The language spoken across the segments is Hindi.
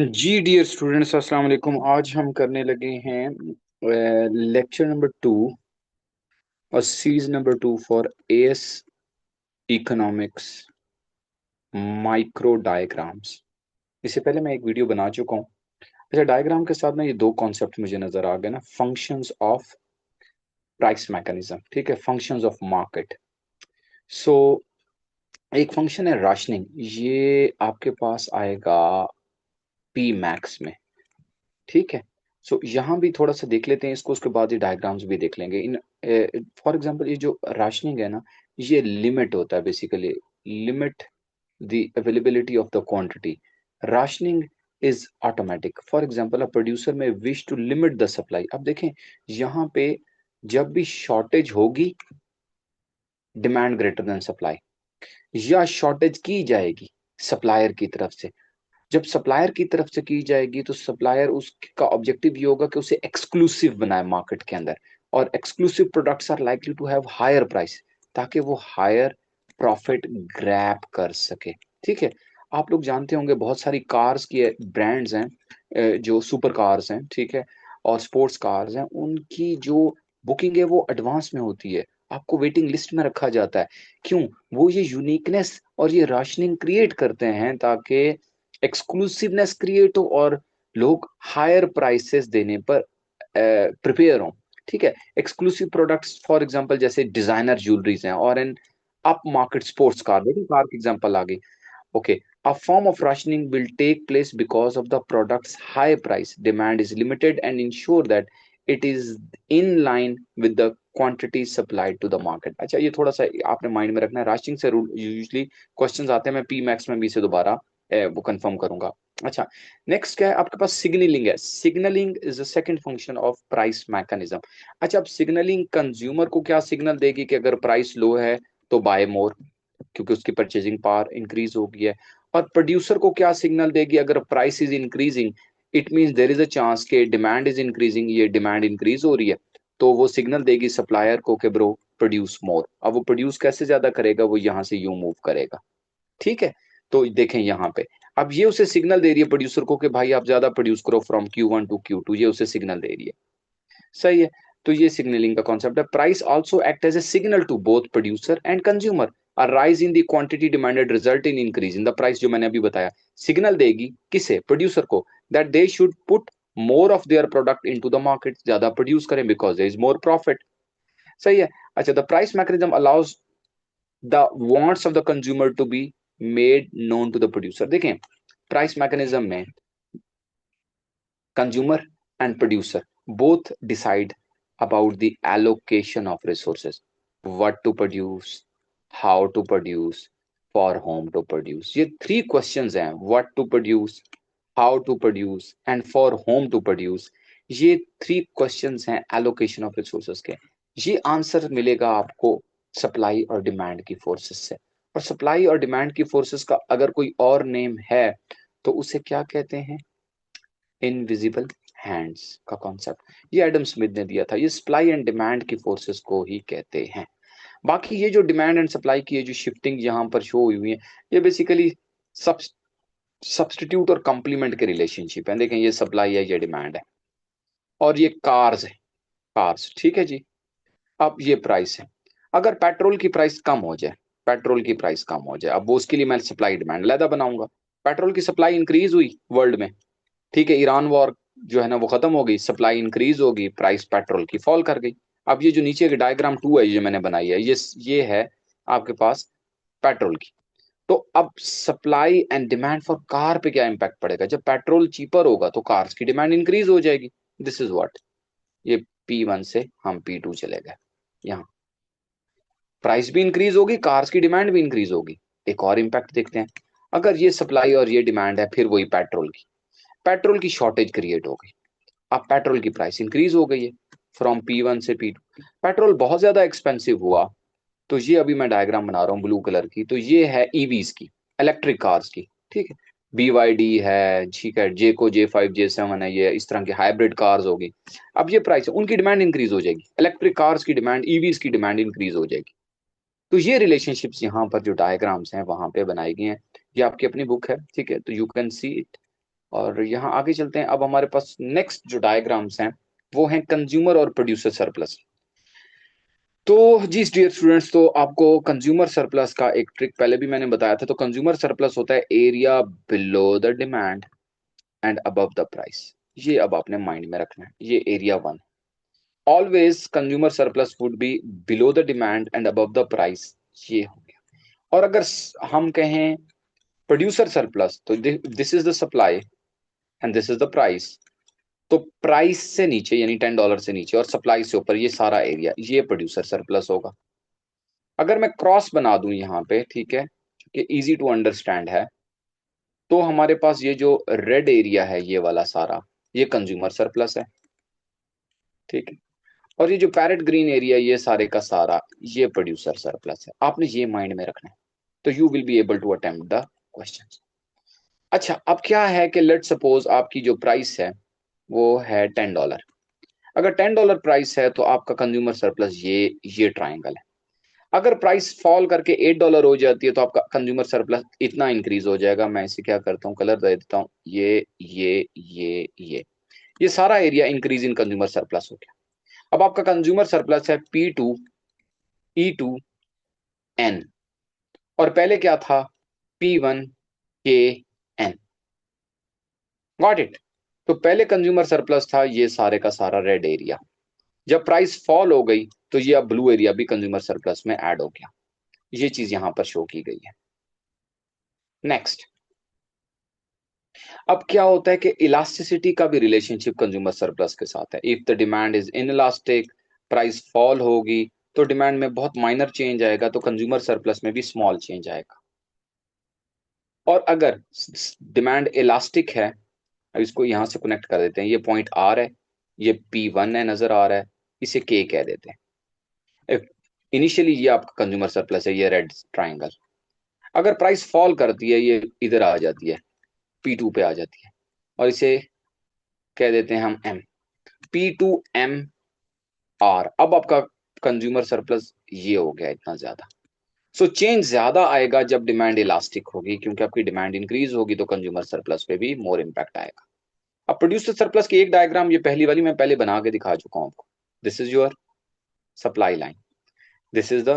जी डियर स्टूडेंट्स, अस्सलाम वालेकुम। आज हम करने लगे हैं लेक्चर नंबर 2 और series number 2 for as economics micro diagrams. इससे पहले मैं एक वीडियो बना चुका हूँ। अच्छा, डायग्राम के साथ ना ये दो कॉन्सेप्ट मुझे नजर आ गए ना, फंक्शंस ऑफ प्राइस मैकेनिज्म, ठीक है, फंक्शंस ऑफ मार्केट। सो एक फंक्शन है राशनिंग, ये आपके पास आएगा पी मैक्स में, ठीक है। सो यहाँ भी थोड़ा सा देख लेते हैं इसको, उसके बाद ये डायग्राम्स भी देख लेंगे। इन फॉर एग्जांपल ये जो राशनिंग है ना, ये लिमिट होता है basically, limit the availability of the quantity. Rationing is automatic. For example a producer may wish to limit the supply. अब देखें यहाँ पे, जब भी शॉर्टेज होगी, डिमांड ग्रेटर देन सप्लाई, या शॉर्टेज की जाएगी सप्लायर की तरफ से। जब सप्लायर की तरफ से की जाएगी तो सप्लायर, उसका ऑब्जेक्टिव ये होगा कि उसे एक्सक्लूसिव बनाए मार्केट के अंदर, और exclusive products are likely to have higher price, ताकि वो हायर प्रॉफिट ग्रैब कर सके, ठीक है। आप लोग जानते होंगे बहुत सारी कार्स की ब्रांड्स हैं, जो सुपर कार्स हैं, ठीक है, और स्पोर्ट्स कार्स हैं, उनकी जो बुकिंग है वो एडवांस में होती है, आपको वेटिंग लिस्ट में रखा जाता है। क्यों? वो ये यूनिकनेस और ये राशनिंग क्रिएट करते हैं ताकि एक्सक्लूसिवनेस क्रिएट हो और लोग हायर प्राइसेस देने पर प्रिपेयर हों, ठीक है। एक्सक्लूसिव प्रोडक्ट्स फॉर एग्जांपल जैसे डिजाइनर ज्वेलरीज हैं, और an up market sports car, देखिए कार की एग्जांपल आ गई। Okay, a form of rationing will take place because of the product's high price. Demand is limited and ensure that it is in line with the quantity supplied to the market. अच्छा, ये थोड़ा सा आपने माइंड में रखना है। राशनिंग से यूजुअली क्वेश्चंस आते हैं, मैं पी मैक्स में भी से दोबारा वो कंफर्म करूंगा। अच्छा, नेक्स्ट क्या है आपके पास? सिग्नलिंग है। Signalling is the second function of price mechanism. अच्छा, अब सिग्नलिंग कंज्यूमर को क्या सिग्नल देगी कि अगर प्राइस लो है तो बाय मोर, क्योंकि उसकी परचेजिंग पावर इंक्रीज हो गई है। और प्रोड्यूसर को क्या सिग्नल देगी? अगर price is increasing, it means there is a chance कि डिमांड इज इंक्रीजिंग, ये डिमांड इंक्रीज हो रही है, तो वो सिग्नल देगी सप्लायर को कि ब्रो प्रोड्यूस मोर। अब वो प्रोड्यूस कैसे ज्यादा करेगा? वो यहाँ से यू मूव करेगा, ठीक है। तो देखें यहाँ पे, अब ये उसे सिग्नल दे रही है प्रोड्यूसर को कि भाई आप ज्यादा प्रोड्यूस करो फ्रॉम Q1 टू Q2, ये उसे सिग्नल दे रही है, सही है। तो ये सिग्नलिंग का कॉन्सेप्ट है। Price also act as a signal to both producer and consumer. A rise in the quantity demanded result in increase in the price, जो मैंने अभी बताया। सिग्नल देगी किसे? प्रोड्यूसर को, that they should put more of their product into the market, ज्यादा प्रोड्यूस करें because there is more profit, सही है। अच्छा, the price mechanism allows the wants of the consumer to be made known to the producer. देखें, प्राइस मैकेनिज्म में consumer and producer both decide about the allocation of resources, what to produce, how to produce, for whom to produce। ये थ्री क्वेश्चंस हैं, what to produce, how to produce and for whom to produce। ये थ्री क्वेश्चंस हैं एलोकेशन ऑफ रिसोर्सेज के। ये आंसर मिलेगा आपको सप्लाई और डिमांड की फोर्सेस से। और सप्लाई और डिमांड की फोर्सेस का अगर कोई और नेम है तो उसे क्या कहते हैं? इनविजिबल हैंड्स का कॉन्सेप्ट, ये एडम स्मिथ ने दिया था। ये सप्लाई एंड डिमांड की फोर्सेस को ही कहते हैं। बाकी ये जो डिमांड एंड सप्लाई की ये जो शिफ्टिंग यहाँ पर शो हुई है, ये बेसिकली सब सब्सटीट्यूट और कंप्लीमेंट के रिलेशनशिप है। देखें, ये सप्लाई है, ये डिमांड है, और ये कार्स है, कार्स, ठीक है जी। अब ये प्राइस है। अगर पेट्रोल की प्राइस कम हो जाए, पेट्रोल की प्राइस कम हो जाए, अब वो उसके लिए मैं सप्लाई डिमांड अलहदा बनाऊंगा। पेट्रोल की सप्लाई इंक्रीज हुई वर्ल्ड में, ठीक है, ईरान वॉर जो है ना वो खत्म हो गई, सप्लाई इंक्रीज होगी, प्राइस पेट्रोल की फॉल कर गई। अब ये जो नीचे के डायग्राम 2 है जो मैंने बनाई है, ये है आपके पास पेट्रोल की। तो अब supply and demand for car पे क्या इंपैक्ट पड़ेगा? जब पेट्रोल चीपर होगा तो कार्स की डिमांड इंक्रीज हो जाएगी। दिस इज व्हाट, ये P1 से हम P2 चले गए। यहाँ प्राइस भी इंक्रीज होगी, कार्स की डिमांड भी इंक्रीज होगी। एक और इंपैक्ट देखते हैं। अगर ये सप्लाई और ये डिमांड है, फिर वही पेट्रोल की, पेट्रोल की शॉर्टेज क्रिएट हो गई। अब पेट्रोल की प्राइस इंक्रीज हो गई है फ्रॉम P1 से P2, पेट्रोल बहुत ज्यादा एक्सपेंसिव हुआ। तो ये अभी मैं डायग्राम बना रहा हूँ ब्लू कलर की, तो ये है ईवीज की, इलेक्ट्रिक कार्स की, ठीक है। BYD है, ठीक है, J5 J7 है, ये इस तरह की हाइब्रिड कार्स होगी। अब ये प्राइस है, उनकी डिमांड इंक्रीज हो जाएगी, इलेक्ट्रिक कार्स की डिमांड, ईवीज की डिमांड इंक्रीज हो जाएगी। तो ये रिलेशनशिप्स यहाँ पर जो डायग्राम्स हैं वहां पे बनाई गई हैं। ये आपकी अपनी बुक है, ठीक है, तो यू कैन सी इट। और यहाँ आगे चलते हैं। अब हमारे पास नेक्स्ट जो डायग्राम्स हैं वो हैं कंज्यूमर और प्रोड्यूसर सरप्लस। तो जी डियर स्टूडेंट्स, तो आपको कंज्यूमर सरप्लस का एक ट्रिक पहले भी मैंने बताया था। तो कंज्यूमर सरप्लस होता है area below the demand and above the price. ये अब आपने माइंड में रखना है, ये area one. Always consumer surplus would be below the demand and above the price, ये हो गया। और अगर हम कहें प्रोड्यूसर सरप्लस, तो this is the supply and this is the price. तो प्राइस से नीचे यानी $10 से नीचे और सप्लाई से ऊपर ये सारा एरिया, ये प्रोड्यूसर सरप्लस होगा। अगर मैं क्रॉस बना दूं यहाँ पे, ठीक है, कि इजी टू अंडरस्टैंड है, तो हमारे पास ये जो रेड एरिया है ये वाला सारा, ये कंज्यूमर सरप्लस है, ठीक है। और ये जो पैरेट ग्रीन एरिया, ये सारे का सारा ये प्रोड्यूसर सरप्लस है। आपने ये माइंड में रखना है, तो you will be able to attempt the question. अच्छा, अब क्या है कि लेट सपोज आपकी जो प्राइस है वो है $10। अगर $10 प्राइस है तो आपका कंज्यूमर सरप्लस ये ट्राइंगल है। अगर प्राइस फॉल करके $8 हो जाती है तो आपका कंज्यूमर सरप्लस इतना इंक्रीज हो जाएगा। मैं इसे क्या करता हूँ, कलर दे देता हूँ, ये सारा area increase in consumer surplus हो गया। अब आपका कंज्यूमर सरप्लस है P2E2N, और पहले क्या था, P1KN। Got it. तो पहले कंज्यूमर सरप्लस था ये सारे का सारा रेड एरिया। जब प्राइस फॉल हो गई तो ये अब ब्लू एरिया भी कंज्यूमर सरप्लस में ऐड हो गया। ये चीज यहां पर शो की गई है। नेक्स्ट, अब क्या होता है कि इलास्टिसिटी का भी रिलेशनशिप कंज्यूमर सरप्लस के साथ है। If the demand is inelastic, price fall होगी तो डिमांड में बहुत माइनर चेंज आएगा, तो कंज्यूमर सरप्लस में भी स्मॉल चेंज आएगा। और अगर डिमांड इलास्टिक है, अब इसको यहां से कनेक्ट कर देते हैं, ये पॉइंट आर है, ये P1 है, नजर आ रहा है, इसे K कह देते हैं। इनिशियली ये आपका कंज्यूमर सरप्लस है, ये रेड ट्राइंगल। अगर प्राइस फॉल करती है, ये इधर आ जाती है, P2 पे आ जाती है, और इसे कह देते हैं हम M, P2MR। अब आपका कंज्यूमर सरप्लस ये हो गया इतना ज्यादा। सो चेंज ज्यादा आएगा जब डिमांड इलास्टिक होगी, क्योंकि आपकी डिमांड इंक्रीज होगी तो कंज्यूमर सरप्लस पे भी मोर इम्पैक्ट आएगा। अब प्रोड्यूसर सरप्लस की एक डायग्राम, ये पहली वाली मैं पहले बना के दिखा चुका हूं आपको। This is your supply line, this is the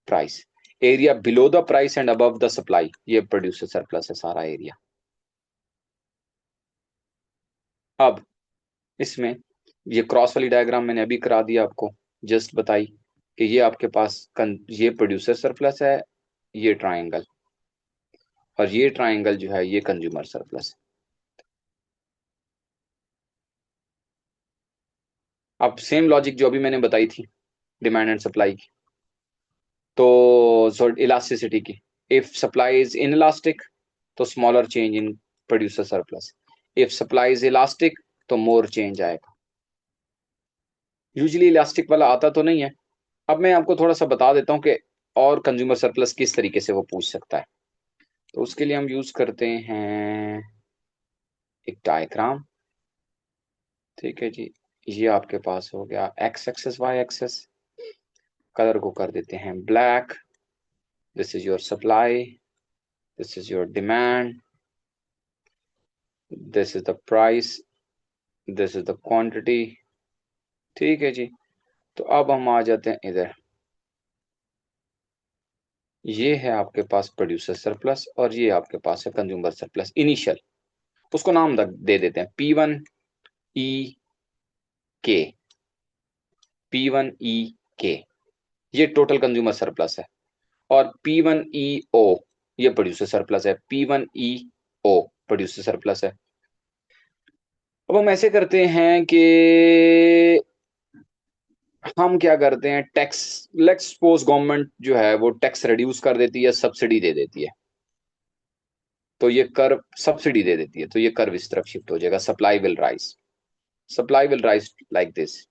price area below the price and above the supply, ये प्रोड्यूसर सरप्लस है सारा एरिया। अब इसमें ये क्रॉस वाली डायग्राम मैंने अभी करा दिया आपको, जस्ट बताई कि ये आपके पास ये प्रोड्यूसर सरप्लस है, ये ट्राइंगल, और ये ट्राइंगल जो है ये कंज्यूमर सरप्लस है। अब सेम लॉजिक जो अभी मैंने बताई थी डिमांड एंड सप्लाई की, तो इलास्टिसिटी की, इफ सप्लाई इज इनइलास्टिक तो smaller change in producer surplus, if supply is elastic तो मोर चेंज आएगा। यूजुअली इलास्टिक वाला आता तो नहीं है। अब मैं आपको थोड़ा सा बता देता हूँ कि और कंज्यूमर सरप्लस किस तरीके से वो पूछ सकता है। तो उसके लिए हम यूज करते हैं एक डायग्राम, ठीक है जी। ये आपके पास हो गया X axis Y axis, colour को कर देते हैं black. This is your supply, this is your demand, this is the price, this is the quantity, ठीक है जी। तो अब हम आ जाते हैं इधर, ये है आपके पास प्रोड्यूसर सरप्लस और ये आपके पास है कंज्यूमर सरप्लस इनिशियल। उसको नाम दे देते हैं P1E K, P1E K, ये टोटल कंज्यूमर सरप्लस है। और P1EO ये प्रोड्यूसर सरप्लस है, P1EO प्रोड्यूसर सरप्लस है। अब हम ऐसे करते हैं कि हम क्या करते हैं, टैक्स, लेट्स सपोज गवर्नमेंट जो है वो टैक्स रिड्यूस कर देती है, सब्सिडी दे देती है, तो ये कर्व सब्सिडी दे देती है, तो ये कर्व इस तरफ शिफ्ट हो जाएगा, supply will rise, supply will rise like this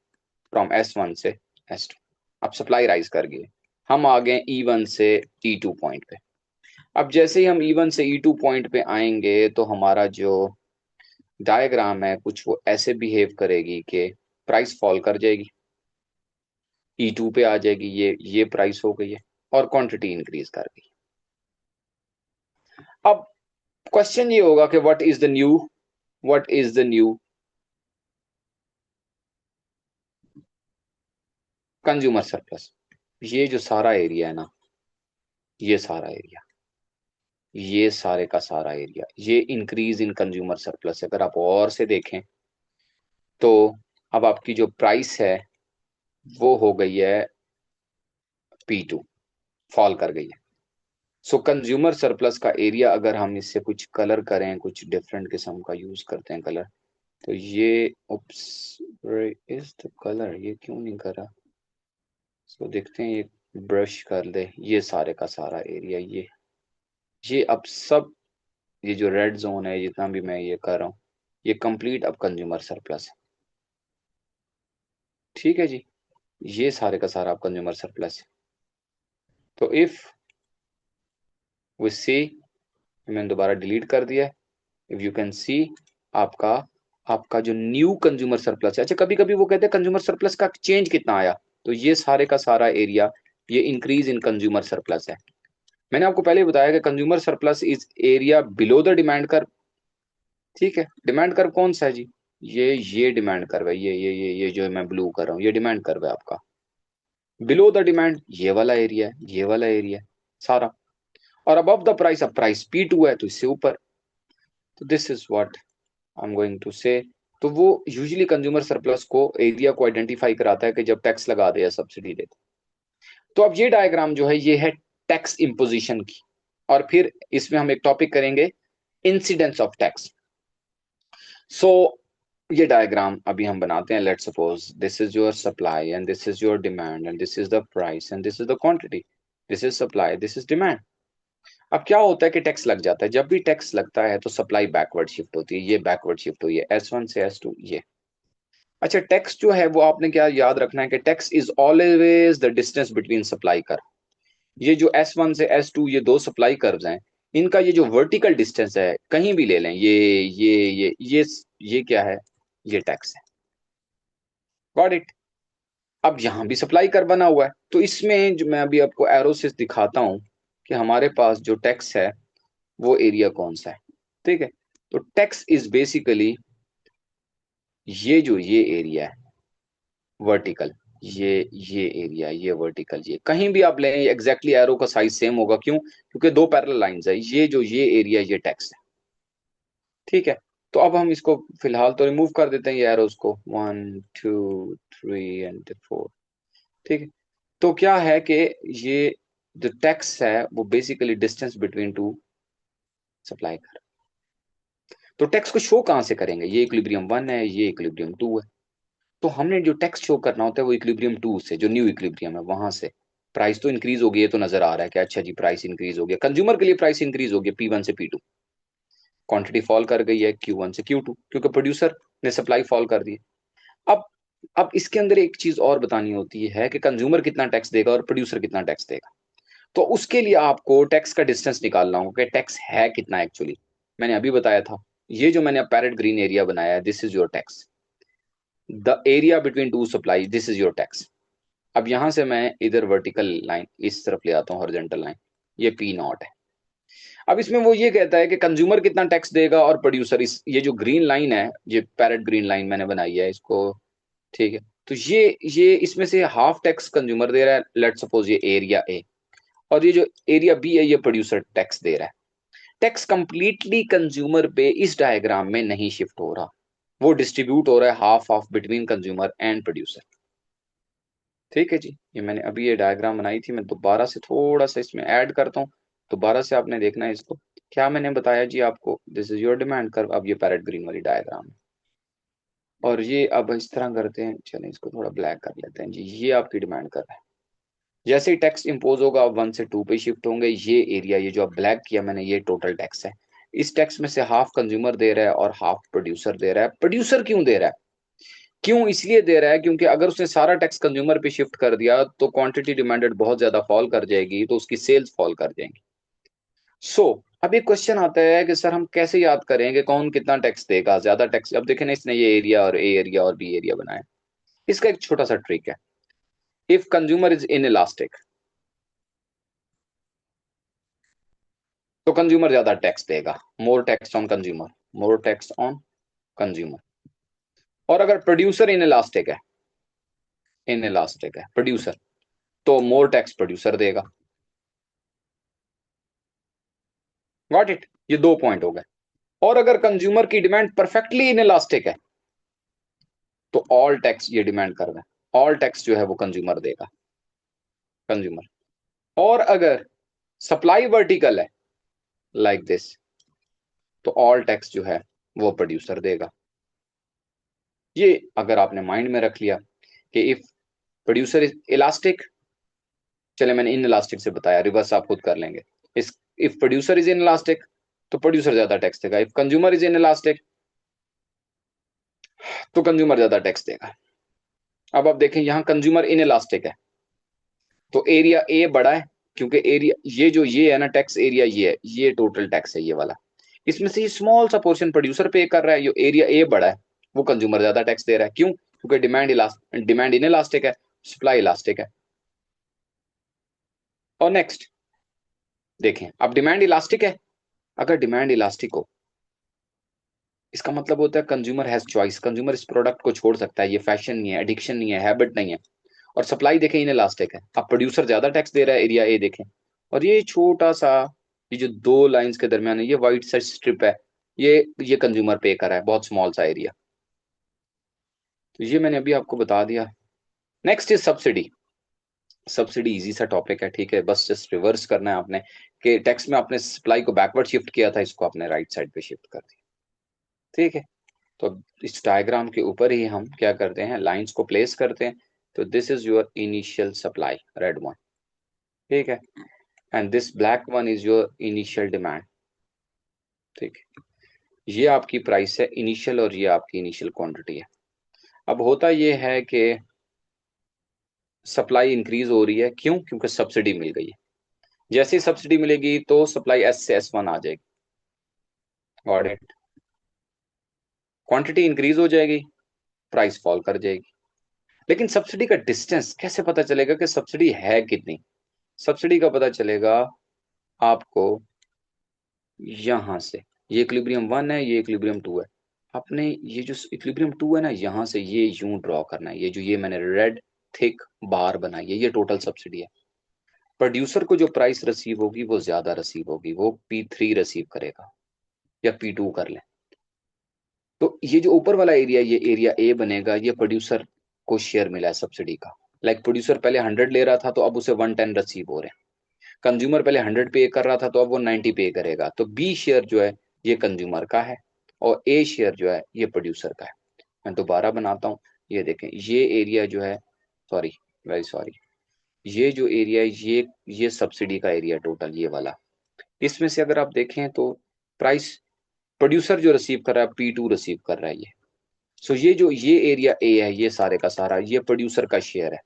from S1 से S2। अब सप्लाई राइज कर गई, हम आ गए E1 से E2 पॉइंट पे। अब जैसे ही हम E1 से E2 पॉइंट पे आएंगे तो हमारा जो डायग्राम है कुछ वो ऐसे बिहेव करेगी कि प्राइस फॉल कर जाएगी, E2 पे आ जाएगी, ये प्राइस हो गई है, और क्वांटिटी इंक्रीज कर गई। अब क्वेश्चन ये होगा कि what is the knew what is the new consumer surplus? ये जो सारा एरिया है ना, ये सारा एरिया, ये सारे का सारा एरिया, ये इंक्रीज इन कंज्यूमर सरप्लस है। अगर आप और से देखें तो अब आपकी जो प्राइस है वो हो गई है P2, फॉल कर गई है। सो कंज्यूमर सरप्लस का एरिया, अगर हम इससे कुछ कलर करें, कुछ डिफरेंट किस्म का यूज करते हैं कलर, तो ये उप्स, इज द कलर, ये क्यों नहीं कर रहा? सो देखते हैं, ये ब्रश कर ले, ये सारे का सारा एरिया, ये अब सब, ये जो रेड जोन है, जितना भी मैं ये कर रहा हूँ, ये कंप्लीट अब कंज्यूमर सरप्लस है। ठीक है जी, ये सारे का सारा अब कंज्यूमर सरप्लस है। तो इफ वी सी, मैंने दोबारा डिलीट कर दिया, इफ यू कैन सी, आपका आपका जो न्यू कंज्यूमर सरप्लस है, अच्छा कभी कभी वो कहते हैं कंज्यूमर सरप्लस का चेंज कितना आया, तो ये सारे का सारा एरिया, ये इंक्रीज इन कंज्यूमर सरप्लस है। मैंने आपको पहले बताया कि consumer surplus is area below the demand curve. ठीक है, डिमांड कर्व कौन सा है जी? ये डिमांड कर्व है, ये जो मैं ब्लू कर रहा हूँ, ये डिमांड कर्व है आपका। बिलो द डिमांड ये वाला एरिया है, ये वाला एरिया है सारा। और अबव द प्राइस, अब प्राइस P2 है तो इससे ऊपर। तो this is what I am going to say. तो वो यूजुअली कंज्यूमर सरप्लस को, एरिया को आइडेंटिफाई कराता है कि जब टैक्स लगा दे या सब्सिडी दे। तो अब ये डायग्राम जो है, ये है टैक्स इम्पोजिशन की। और फिर इसमें हम एक टॉपिक करेंगे, इंसिडेंस ऑफ टैक्स। सो ये डायग्राम अभी हम बनाते हैं। Let's suppose this is your supply and this is your demand and this is the price and this is the quantity. This is supply, this is demand. अब क्या होता है कि टैक्स लग जाता है। जब भी टैक्स लगता है तो सप्लाई बैकवर्ड शिफ्ट होती है, ये बैकवर्ड शिफ्ट हुई है S1 से S2 ये। अच्छा, टैक्स जो है वो आपने क्या याद रखना है कि tax is always the distance between supply curve. ये जो S1 से S2, ये दो सप्लाई कर्व्स हैं, इनका ये जो वर्टिकल डिस्टेंस है, कहीं भी ले लें, ये क्या है? ये टैक्स है। Got it? अब यहाँ भी सप्लाई कर्व बना हुआ है, तो इसमें जो मैं अभी आपको एरो से दिखाता हूँ कि हमारे पास जो टैक्स है वो एरिया कौन सा है। ठीक है, तो टैक्स इज बेसिकली ये एरिया है वर्टिकल, ये एरिया, ये वर्टिकल, ये कहीं भी आप लें एग्जैक्टली एरो का साइज सेम होगा। क्यों? क्योंकि दो पैरेलल लाइंस है। ये एरिया, ये टैक्स है। ठीक है, तो अब हम इसको फिलहाल तो रिमूव कर देते हैं, ये एरोस को, 1 2 3 एंड 4। ठीक है, तो क्या है कि ये जो टैक्स है वो basically distance between two supply कर। तो टैक्स को शो कहां से करेंगे? ये इक्विलिब्रियम 1 है, ये इक्विलिब्रियम 2 है। तो हमने जो टैक्स शो करना होता है वो इक्विलिब्रियम 2 से, जो न्यू इक्विलिब्रियम है वहां से। प्राइस तो इंक्रीज हो गई है, तो नजर आ रहा है कि अच्छा जी प्राइस इंक्रीज हो गया, कंज्यूमर के लिए प्राइस इंक्रीज हो गया P1 से P2। क्वांटिटी फॉल कर गई है Q1 से Q2, क्योंकि प्रोड्यूसर ने सप्लाई फॉल कर दी। अब अब इसके अंदर एक चीज और बतानी होती है कि कंज्यूमर कितना टैक्स देगा और प्रोड्यूसर कितना टैक्स देगा। तो उसके लिए आपको टैक्स का डिस्टेंस निकालना होगा कि टैक्स है कितना एक्चुअली। मैंने अभी बताया था, ये जो मैंने पैरेट ग्रीन एरिया बनाया है, this is your tax. The area between two supply, this is your tax. अब यहां से मैं इधर वर्टिकल लाइन इस तरफ ले आता हूँ, हॉरिजॉन्टल लाइन, ये P0 है। अब इसमें वो ये कहता है कि कंज्यूमर कितना टैक्स देगा और प्रोड्यूसर, इस ये जो ग्रीन लाइन है, ये पैरेट ग्रीन लाइन मैंने बनाई है इसको। ठीक है, तो ये इसमें से हाफ टैक्स कंज्यूमर दे रहा है, लेट सपोज ये एरिया ए, और ये जो एरिया बी है ये प्रोड्यूसर टैक्स दे रहा है। टैक्स कंप्लीटली कंज्यूमर पे इस डायग्राम में नहीं शिफ्ट हो रहा, वो डिस्ट्रीब्यूट हो रहा है half of between consumer and producer. ठीक है जी, ये मैंने अभी ये डायग्राम बनाई थी, मैं दोबारा से थोड़ा सा इसमें ऐड करता हूँ। दोबारा से आपने देखना है इसको। क्या मैंने बताया जी आपको? This is your demand curve. अब ये पैरेट ग्रीन वाली डायग्राम है, और ये अब इस तरह करते हैं, चलें इसको थोड़ा ब्लैक कर लेते हैं जी। ये आपकी डिमांड कर्व है। जैसे ही टैक्स इंपोज होगा, 1 से 2 पे शिफ्ट होंगे। ये एरिया, ये जो अब ब्लैक किया मैंने, ये टोटल टैक्स है। इस टैक्स में से हाफ कंज्यूमर दे रहा है और हाफ प्रोड्यूसर दे रहा है। प्रोड्यूसर क्यों दे रहा है? क्यों इसलिए दे रहा है क्योंकि अगर उसने सारा टैक्स कंज्यूमर पे शिफ्ट कर दिया तो क्वांटिटी डिमांडेड बहुत ज्यादा फॉल कर जाएगी, तो उसकी सेल्स फॉल कर जाएंगी। सो अब एक क्वेश्चन आता है कि सर हम कैसे याद करें कि कौन कितना टैक्स देगा, ज्यादा टैक्स। अब देखें ना, इसने ये एरिया और ए एरिया और बी एरिया बनाया। इसका एक छोटा सा ट्रिक है। If consumer is in elastic, तो कंज्यूमर ज्यादा टैक्स देगा, more tax on consumer, more tax on consumer. और अगर प्रोड्यूसर इनइलास्टिक है, इनइलास्टिक है प्रोड्यूसर, तो मोर टैक्स प्रोड्यूसर देगा। Got it? ये 2 पॉइंट हो गए। और अगर कंज्यूमर की डिमांड परफेक्टली इनइलास्टिक है, तो ऑल टैक्स ये डिमांड कर रहा है, ऑल टैक्स जो है वो कंज्यूमर देगा, कंज्यूमर। और अगर सप्लाई वर्टिकल है लाइक दिस, तो ऑल टैक्स जो है वो प्रोड्यूसर देगा। ये अगर आपने माइंड में रख लिया कि इफ प्रोड्यूसर इज इलास्टिक, चले मैंने इन इलास्टिक से बताया, रिवर्स आप खुद कर लेंगे। इस if producer is in elastic, तो प्रोड्यूसर ज्यादा टैक्स देगा। If consumer is in elastic, तो कंज्यूमर ज्यादा टैक्स देगा। अब आप देखें यहां कंज्यूमर इन इलास्टिक है, तो एरिया ए बड़ा है, क्योंकि एरिया ये है ना टैक्स एरिया, ये है, ये टोटल टैक्स है ये वाला। इसमें से ये स्मॉल सा पोर्शन प्रोड्यूसर पे कर रहा है, जो एरिया ए बड़ा है वो कंज्यूमर ज्यादा टैक्स दे रहा है। क्यों? क्योंकि डिमांड इन इलास्टिक है, सप्लाई इलास्टिक है। और नेक्स्ट देखें, अब डिमांड इलास्टिक है, अगर डिमांड इलास्टिक हो, इसका मतलब होता है कंज्यूमर हैज चॉइस, कंज्यूमर इस प्रोडक्ट को छोड़ सकता है, ये फैशन नहीं है, एडिक्शन नहीं है, हैबिट नहीं है। और सप्लाई देखें इन इलास्टिक है, अब प्रोड्यूसर ज्यादा टैक्स दे रहा है, एरिया ए देखें। और ये छोटा सा, ये जो दो लाइंस के दरमियान है, ये व्हाइट सा स्ट्रिप है, ये कंज्यूमर पे कर रहा है, बहुत स्मॉल सा एरिया। तो ये मैंने अभी आपको बता दिया। Next is subsidy. Subsidy easy सा टॉपिक है, ठीक है, बस जस्ट रिवर्स करना है आपने, कि टैक्स में आपने सप्लाई को बैकवर्ड शिफ्ट किया था, इसको आपने राइट साइड पे शिफ्ट कर दिया। ठीक है, तो इस डायग्राम के ऊपर ही हम क्या करते हैं, लाइंस को प्लेस करते हैं। तो this is your initial supply, red one, ठीक है, and this black one is your initial demand. ठीक है, ये आपकी प्राइस है इनिशियल, और ये आपकी इनिशियल क्वांटिटी है। अब होता ये है कि सप्लाई इंक्रीज हो रही है, क्यों? क्योंकि सब्सिडी मिल गई है। जैसे ही सब्सिडी मिलेगी तो सप्लाई एस से S1 आ जाएगी। Got it? क्वांटिटी इंक्रीज हो जाएगी, प्राइस फॉल कर जाएगी। लेकिन सब्सिडी का डिस्टेंस कैसे पता चलेगा कि सब्सिडी है कितनी? सब्सिडी का पता चलेगा आपको यहां से, ये इक्विलिब्रियम 1 है, ये इक्विलिब्रियम 2 है। आपने ये जो इक्विलिब्रियम 2 है ना, यहां से ये यूं ड्रॉ करना है, ये जो ये मैंने रेड थिक बार बनाई है, ये टोटल सब्सिडी है। प्रोड्यूसर को जो प्राइस रिसीव होगी वो ज्यादा रिसीव होगी, वो P3 रिसीव करेगा, या P2 कर ले। तो ये जो ऊपर वाला एरिया, ये एरिया ए बनेगा, ये प्रोड्यूसर को शेयर मिला है सब्सिडी का। लाइक प्रोड्यूसर पहले 100 ले रहा था, तो अब उसे 110 रिसीव हो रहे हैं। कंज्यूमर पहले 100 पे कर रहा था, तो अब वो 90 पे करेगा। तो बी शेयर जो है ये कंज्यूमर का है, और ए शेयर जो है ये प्रोड्यूसर का है। मैं दोबारा बनाता हूँ, ये देखें, ये एरिया जो है, सॉरी, वेरी सॉरी, ये जो एरिया है, ये सब्सिडी का एरिया टोटल, ये वाला। इसमें से अगर आप देखें तो प्राइस प्रोड्यूसर जो रिसीव कर रहा है P2 रिसीव कर रहा है ये। सो ये जो ये एरिया ए है, ये सारे का सारा ये प्रोड्यूसर का शेयर है।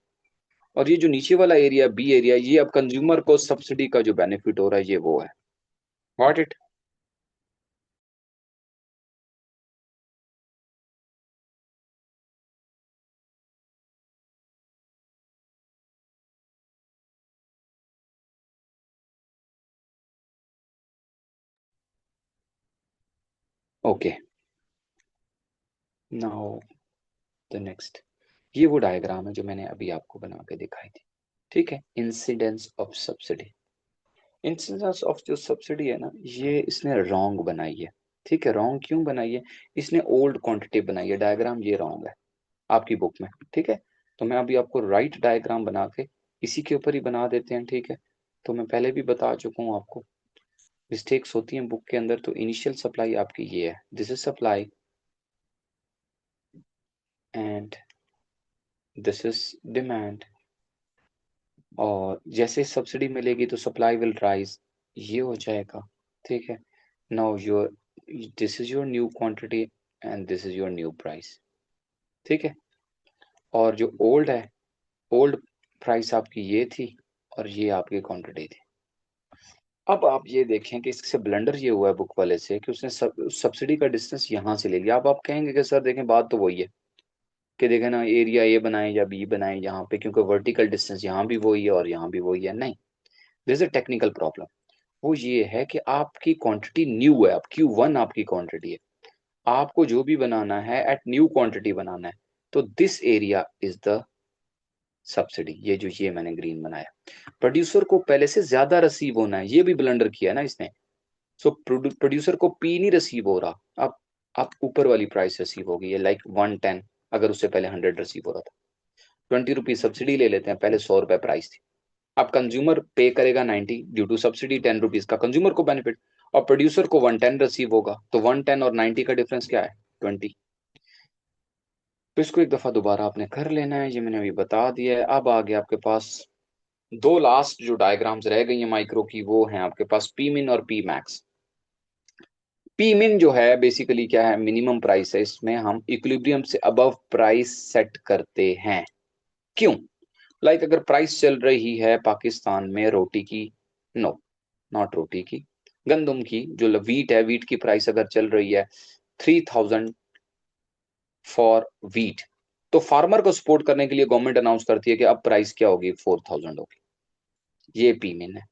और ये जो नीचे वाला एरिया बी एरिया, ये अब कंज्यूमर को सब्सिडी का जो बेनिफिट हो रहा है ये वो है। Got it? Okay, now the next, ये वो डायग्राम है जो मैंने अभी आपको बना के दिखाई थी। ठीक है, incidence of subsidy. Incidence of जो सब्सिडी है ना, ये इसने रॉन्ग बनाई है। ठीक है, रॉन्ग क्यों बनाई है? इसने ओल्ड क्वांटिटी बनाई है, डायग्राम ये रॉन्ग है आपकी बुक में। ठीक है, तो मैं अभी आपको राइट डायग्राम बना के इसी के ऊपर ही बना देते हैं। ठीक है, तो मैं पहले भी बता चुका हूँ आपको, मिस्टेक्स होती हैं बुक के अंदर। तो इनिशियल सप्लाई आपकी ये है, this is supply and this is demand. और जैसे सब्सिडी मिलेगी तो सप्लाई विल राइज, ये हो जाएगा। ठीक है, now your, this is your new quantity and this is your new price. ठीक है, और जो ओल्ड है, ओल्ड प्राइस आपकी ये थी, और ये आपकी क्वांटिटी थी। अब आप ये देखें कि इससे ब्लंडर ये हुआ है बुक वाले से कि उसने सब्सिडी का डिस्टेंस यहाँ से ले लिया। अब आप कहेंगे कि सर देखें बात तो वही है, कि देखें ना एरिया ए बनाए या बी बनाए यहाँ पे, क्योंकि वर्टिकल डिस्टेंस यहाँ भी वही है और यहाँ भी वही है। नहीं, this is a technical problem. वो ये है कि आपकी क्वांटिटी न्यू है, अब Q1 आपकी क्वांटिटी है। आपको जो भी बनाना है एट न्यू क्वांटिटी बनाना है, तो this area is the subsidy. ये मैंने ग्रीन बनाया। प्रोड्यूसर को पहले से ज्यादा रिसीव होना है, ये भी ब्लंडर किया ना इसने। सो प्रोड्यूसर को पी नहीं रिसीव हो रहा, अब ऊपर वाली प्राइस रिसीव होगी, ये लाइक 110, अगर उससे पहले 100 रिसीव हो रहा था। 20 रुपीज सब्सिडी ले लेते हैं, पहले 100 रुपए प्राइस थी। अब कंज्यूमर पे करेगा 90 ड्यू टू सब्सिडी, 10 रुपीज का कंज्यूमर को बेनिफिट, और प्रोड्यूसर को 110 रिसीव होगा, तो 110 और 90 का डिफरेंस क्या है, 20। तो इसको एक दफा दोबारा आपने कर लेना है, ये मैंने अभी बता दिया है। अब आगे आपके पास दो लास्ट जो डायग्राम्स रह गई हैं माइक्रो की, वो हैं आपके पास पी मिन और पी मैक्स। पी मिन जो है बेसिकली क्या है, मिनिमम प्राइस है, इसमें हम इक्विलिब्रियम से अबव प्राइस सेट करते हैं। क्यों? लाइक अगर प्राइस चल रही है पाकिस्तान में रोटी की, नो नॉट रोटी की, गंदम की, जो वीट है, वीट की प्राइस अगर चल रही है 3000 फॉर वीट, तो फार्मर को सपोर्ट करने के लिए गवर्नमेंट अनाउंस करती है कि अब प्राइस क्या होगी, 4000 होगी। ये पी मिन है।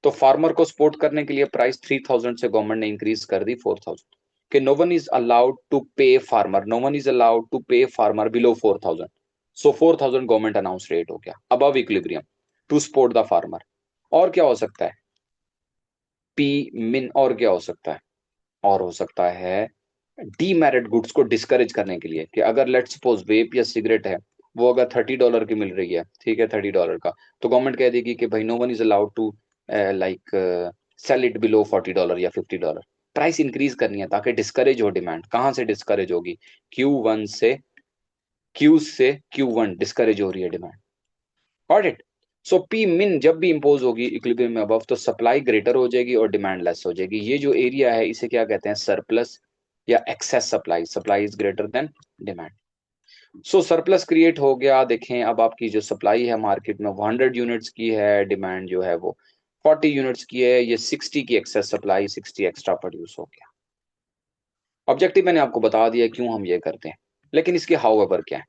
तो फार्मर को सपोर्ट करने के लिए प्राइस 3000 से गवर्नमेंट ने इंक्रीज कर दी 4000, कि no one is allowed to pay farmer, no one is allowed to pay farmer below 4000। So 4000 government announce rate हो गया above equilibrium to support the farmer. और क्या हो सकता है पी मिन, और क्या हो सकता है, और हो सकता है डीमेरिट गुड्स को डिस्करेज करने के लिए, कि अगर लेट सपोज वेप या सिगरेट है, वो अगर $30 की मिल रही है, ठीक है, $30 का, तो गवर्नमेंट कह देगी कि भाई no one is allowed to like sell it below $40 या $50। प्राइस इंक्रीज करनी है ताकि डिस्करेज हो डिमांड। कहाँ से डिस्करेज होगी, Q1 से, Q से Q1 डिस्करेज हो रही है demand. Got it? So P मिन जब भी इंपोज होगी इक्विलिब्रियम में अबव, तो सप्लाई ग्रेटर हो जाएगी और डिमांड लेस हो जाएगी। ये जो एरिया है इसे क्या कहते हैं, सरप्लस या excess supply, supply is greater than demand. So surplus create हो गया। देखें अब आपकी जो सप्लाई है मार्केट में वो 100 यूनिट्स की है, डिमांड जो है वो 40 यूनिट्स की है, ये 60 की एक्सेस सप्लाई, 60 एक्स्ट्रा प्रोड्यूस हो गया। ऑब्जेक्टिव मैंने आपको बता दिया क्यों हम ये करते हैं, लेकिन इसके हाउएवर क्या है।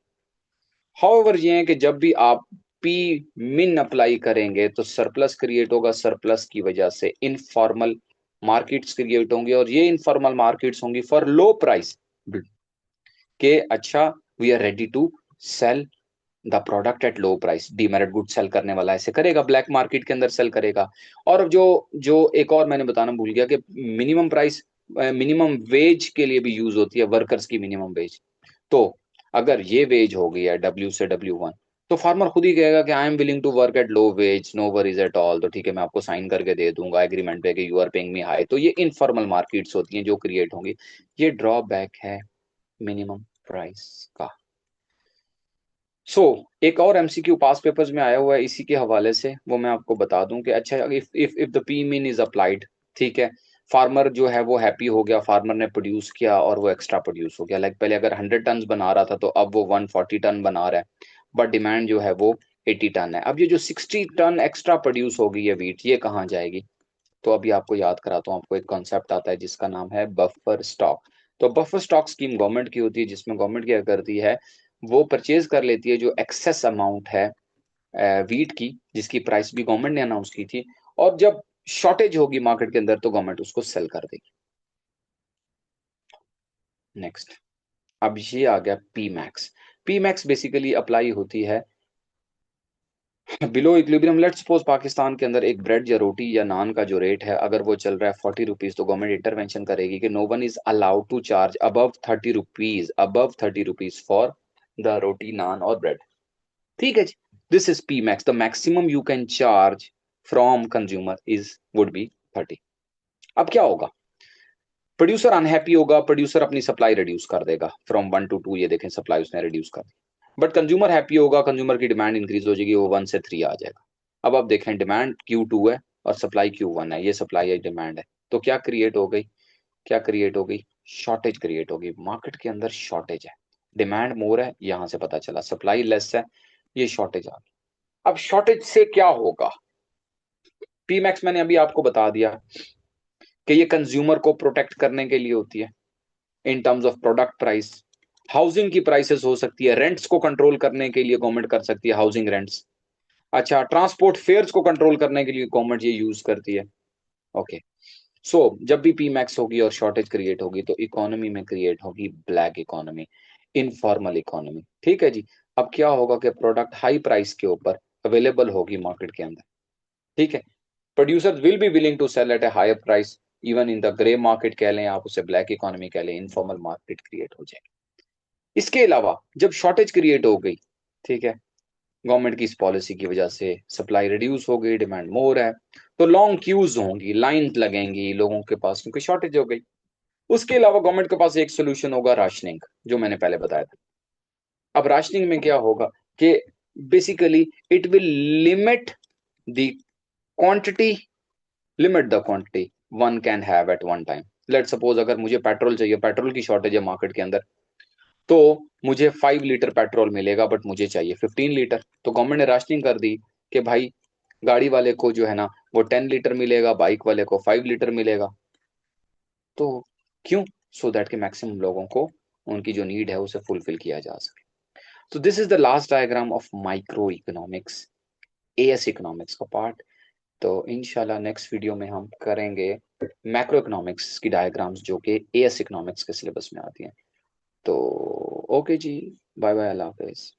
हाउएवर ये है कि जब भी आप पी मिन अप्लाई करेंगे तो सरप्लस क्रिएट होगा, सरप्लस की वजह से इनफॉर्मल मार्केट्स क्रिएट होंगे, और ये इनफॉर्मल मार्केट्स होंगी फॉर लो प्राइस, के अच्छा we are ready to sell the product at low price. Demerit good sell करने वाला ऐसे करेगा, ब्लैक मार्केट के अंदर सेल करेगा। और जो जो एक और मैंने बताना भूल गया कि मिनिमम प्राइस मिनिमम वेज के लिए भी यूज होती है, वर्कर्स की मिनिमम वेज। तो अगर ये वेज हो गई है W से W1, तो फार्मर खुद ही कहेगा कि I am willing to work at low wage, no worries at all, तो ठीक है मैं आपको साइन करके दे दूंगा एग्रीमेंट पे कि you are paying me high. तो ये इनफॉर्मल मार्केट्स होती हैं जो क्रिएट होंगी। ये ड्रॉबैक है मिनिमम प्राइस का। सो एक और एमसीक्यू पास पेपर्स में आया हुआ है इसी के हवाले से, वो मैं आपको बता दूं कि अच्छा if the P mean is applied, ठीक है, फार्मर जो है वो हैप्पी हो गया, फार्मर ने प्रोड्यूस किया और वो एक्स्ट्रा प्रोड्यूस हो गया। लाइक पहले अगर 100 टन बना रहा था तो अब वो 140 टन बना रहा है, बट डिमांड जो है वो 80 टन है। अब ये जो 60 टन एक्स्ट्रा प्रोड्यूस हो गई है वीट, ये कहाँ जाएगी? तो अभी आपको याद कराता हूँ, आपको एक कॉन्सेप्ट आता है जिसका नाम है बफर स्टॉक। तो बफर स्टॉक स्कीम गवर्नमेंट की होती है, जिसमें गवर्नमेंट क्या करती है, वो परचेज कर लेती है जो एक्सेस अमाउंट है वीट की, जिसकी प्राइस भी गवर्नमेंट ने अनाउंस की थी, और जब शॉर्टेज होगी मार्केट के अंदर तो गवर्नमेंट उसको सेल कर देगी। नेक्स्ट, अब ये आ गया P max. P max basically apply होती है below equilibrium. Let's suppose Pakistan के अंदर एक ब्रेड या रोटी या नान का जो रेट है अगर वो चल रहा है 40 रुपीज, तो गवर्नमेंट इंटरवेंशन करेगी कि no one is allowed to charge above 30 rupees for the roti naan और ब्रेड। ठीक है जी, this is P max, the maximum you can charge from consumer is would be 30। अब क्या होगा, प्रोड्यूसर अनहैप्पी होगा, प्रोड्यूसर अपनी सप्लाई रिड्यूस कर देगा फ्रॉम 1 to 2, ये देखें सप्लाई उसने रिड्यूस कर दी। बट कंज्यूमर हैप्पी होगा, कंज्यूमर की डिमांड इंक्रीज हो जाएगी, वो 1 से 3 आ जाएगा। अब आप देखें डिमांड Q2 है और सप्लाई Q1 है, ये सप्लाई है डिमांड है, तो क्या क्रिएट हो गई, क्या क्रिएट हो गई, शॉर्टेज क्रिएट होगी। मार्केट के अंदर शॉर्टेज है, डिमांड मोर है, यहां से पता चला सप्लाई लेस है, ये शॉर्टेज आ गई। अब शॉर्टेज से क्या होगा, पी मैक्स मैंने अभी आपको बता दिया कि ये कंज्यूमर को प्रोटेक्ट करने के लिए होती है in terms of product price. Housing की प्राइसेस हो सकती है, रेंट्स को कंट्रोल करने के लिए गवर्नमेंट कर सकती है हाउसिंग रेंट्स। अच्छा, ट्रांसपोर्ट फेयर्स को कंट्रोल करने के लिए गवर्नमेंट ये यूज करती है। ओके, सो जब भी पी मैक्स होगी और शॉर्टेज क्रिएट होगी तो इकोनॉमी में क्रिएट होगी ब्लैक इकोनॉमी, इनफॉर्मल इकोनॉमी। ठीक है जी। अब क्या होगा कि प्रोडक्ट हाई प्राइस के ऊपर अवेलेबल होगी मार्केट के अंदर। ठीक है। Producers will be willing to sell at a higher price, even in the grey market कह लें, आप उसे ब्लैक इकोनॉमी कह लें, इनफॉर्मल मार्केट क्रिएट हो जाएगी। इसके अलावा जब शॉर्टेज क्रिएट हो गई, ठीक है, गवर्नमेंट की इस पॉलिसी की वजह से सप्लाई रिड्यूस हो गई, डिमांड मोर है, तो लॉन्ग क्यूज होंगी, लाइन लगेंगी लोगों के पास क्योंकि शॉर्टेज हो गई। उसके अलावा गवर्नमेंट के पास एक सोल्यूशन होगा, राशनिंग, जो मैंने पहले बताया था। अब राशनिंग में क्या होगा कि basically it will limit the quantity, limit the quantity one can have at one time. Let suppose अगर मुझे पेट्रोल चाहिए, पेट्रोल की शॉर्टेज है मार्केट के अंदर, तो मुझे 5 लीटर पेट्रोल मिलेगा बट मुझे चाहिए 15 लीटर। तो गवर्नमेंट ने राशनिंग कर दी कि भाई गाड़ी वाले को जो है ना वो 10 लीटर मिलेगा, बाइक वाले को 5 लीटर मिलेगा। तो क्यों? सो दैट के मैक्सिमम लोगों को उनकी जो नीड है उसे फुलफिल किया जा सके। तो this is the last diagram of micro economics, as economics का पार्ट। तो इंशाल्लाह नेक्स्ट वीडियो में हम करेंगे मैक्रो इकोनॉमिक्स की डायग्राम्स जो कि एएस इकोनॉमिक्स के सिलेबस में आती हैं। तो ओके जी, बाय बाय, अल्लाह हाफिज।